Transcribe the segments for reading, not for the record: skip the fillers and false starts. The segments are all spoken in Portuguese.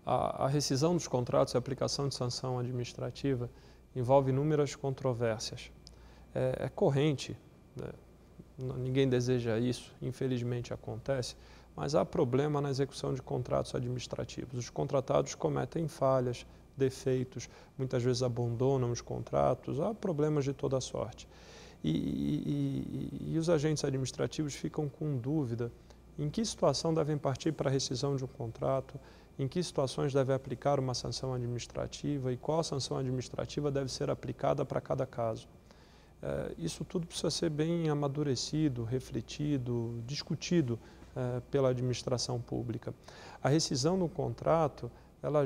A rescisão dos contratos e a aplicação de sanção administrativa envolve inúmeras controvérsias. É corrente, né? Ninguém deseja isso, infelizmente acontece, mas há problema na execução de contratos administrativos. Os contratados cometem falhas, defeitos, muitas vezes abandonam os contratos, há problemas de toda sorte. E os agentes administrativos ficam com dúvida em que situação devem partir para a rescisão de um contrato, em que situações deve aplicar uma sanção administrativa e qual sanção administrativa deve ser aplicada para cada caso. Isso tudo precisa ser bem amadurecido, refletido, discutido pela administração pública. A rescisão do contrato, ela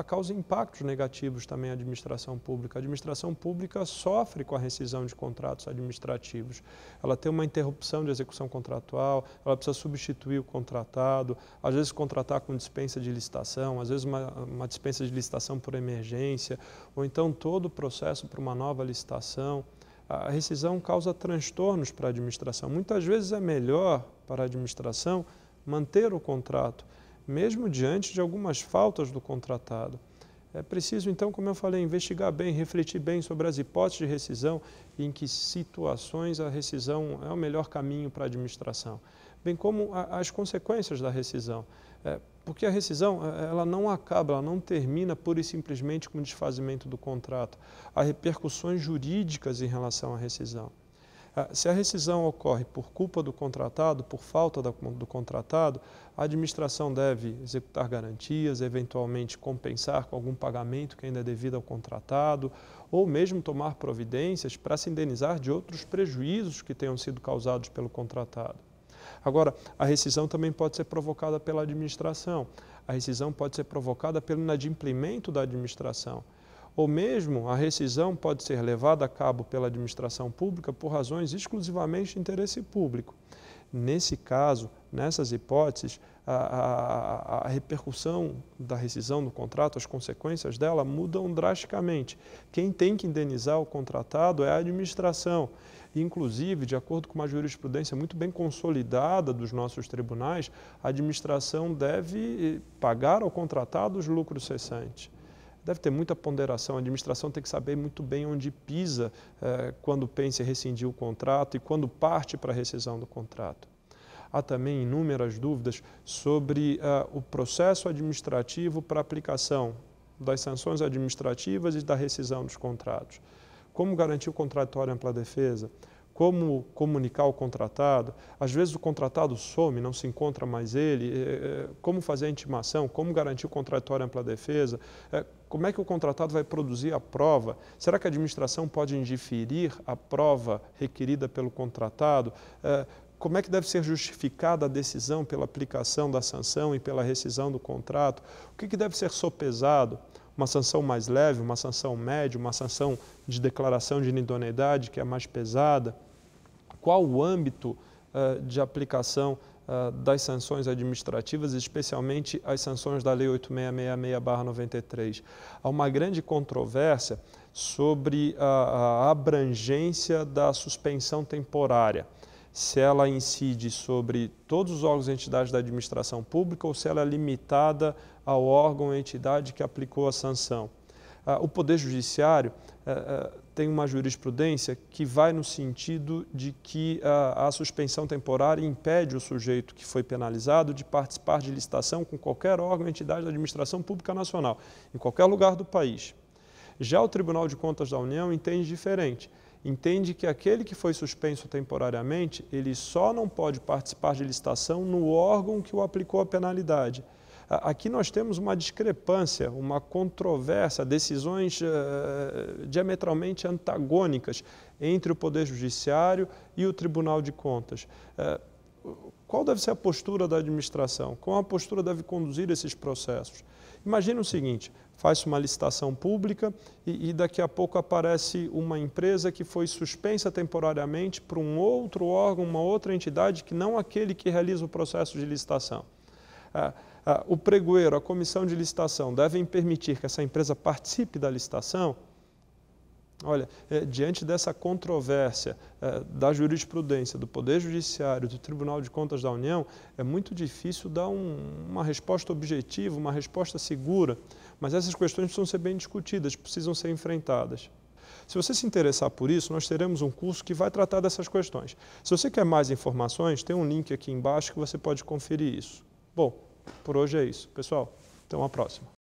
causa impactos negativos também à administração pública. A administração pública sofre com a rescisão de contratos administrativos. Ela tem uma interrupção de execução contratual, ela precisa substituir o contratado, às vezes contratar com dispensa de licitação, às vezes uma dispensa de licitação por emergência, ou então todo o processo para uma nova licitação. A rescisão causa transtornos para a administração. Muitas vezes é melhor para a administração manter o contrato, mesmo diante de algumas faltas do contratado. É preciso, então, como eu falei, investigar bem, refletir bem sobre as hipóteses de rescisão e em que situações a rescisão é o melhor caminho para a administração, bem como as consequências da rescisão. Porque a rescisão ela não acaba, ela não termina pura e simplesmente com o desfazimento do contrato. Há repercussões jurídicas em relação à rescisão. Se a rescisão ocorre por culpa do contratado, por falta do contratado, a administração deve executar garantias, eventualmente compensar com algum pagamento que ainda é devido ao contratado, ou mesmo tomar providências para se indenizar de outros prejuízos que tenham sido causados pelo contratado. Agora, a rescisão também pode ser provocada pela administração. A rescisão pode ser provocada pelo inadimplemento da administração. Ou mesmo a rescisão pode ser levada a cabo pela administração pública por razões exclusivamente de interesse público. Nesse caso, nessas hipóteses, a repercussão da rescisão do contrato, as consequências dela mudam drasticamente. Quem tem que indenizar o contratado é a administração. Inclusive, de acordo com uma jurisprudência muito bem consolidada dos nossos tribunais, a administração deve pagar ao contratado os lucros cessantes. Deve ter muita ponderação, a administração tem que saber muito bem onde pisa quando pensa em rescindir o contrato e quando parte para a rescisão do contrato. Há também inúmeras dúvidas sobre o processo administrativo para aplicação das sanções administrativas e da rescisão dos contratos. Como garantir o contraditório ampla defesa? Como comunicar o contratado? Às vezes o contratado some, não se encontra mais ele. Como fazer a intimação? Como garantir o contraditório ampla defesa? Como é que o contratado vai produzir a prova? Será que a administração pode indiferir a prova requerida pelo contratado? Como é que deve ser justificada a decisão pela aplicação da sanção e pela rescisão do contrato? O que deve ser sopesado? Uma sanção mais leve, uma sanção média, uma sanção de declaração de inidoneidade que é mais pesada? Qual o âmbito de aplicação das sanções administrativas, especialmente as sanções da Lei 8666/93? Há uma grande controvérsia sobre a abrangência da suspensão temporária. Se ela incide sobre todos os órgãos e entidades da administração pública ou se ela é limitada ao órgão ou entidade que aplicou a sanção. O Poder Judiciário tem uma jurisprudência que vai no sentido de que a suspensão temporária impede o sujeito que foi penalizado de participar de licitação com qualquer órgão ou entidade da administração pública nacional, em qualquer lugar do país. Já o Tribunal de Contas da União entende diferente. Entende que aquele que foi suspenso temporariamente, ele só não pode participar de licitação no órgão que o aplicou a penalidade. Aqui nós temos uma discrepância, uma controvérsia, decisões diametralmente antagônicas entre o Poder Judiciário e o Tribunal de Contas. Qual deve ser a postura da administração? Qual a postura deve conduzir esses processos? Imagine o seguinte, faz-se uma licitação pública e daqui a pouco aparece uma empresa que foi suspensa temporariamente por um outro órgão, uma outra entidade que não aquele que realiza o processo de licitação. O pregoeiro, a comissão de licitação devem permitir que essa empresa participe da licitação? Olha, diante dessa controvérsia da jurisprudência, do Poder Judiciário, do Tribunal de Contas da União, é muito difícil dar uma resposta objetiva, uma resposta segura, mas essas questões precisam ser bem discutidas, precisam ser enfrentadas. Se você se interessar por isso, nós teremos um curso que vai tratar dessas questões. Se você quer mais informações, tem um link aqui embaixo que você pode conferir isso. Bom, por hoje é isso. Pessoal, até uma próxima.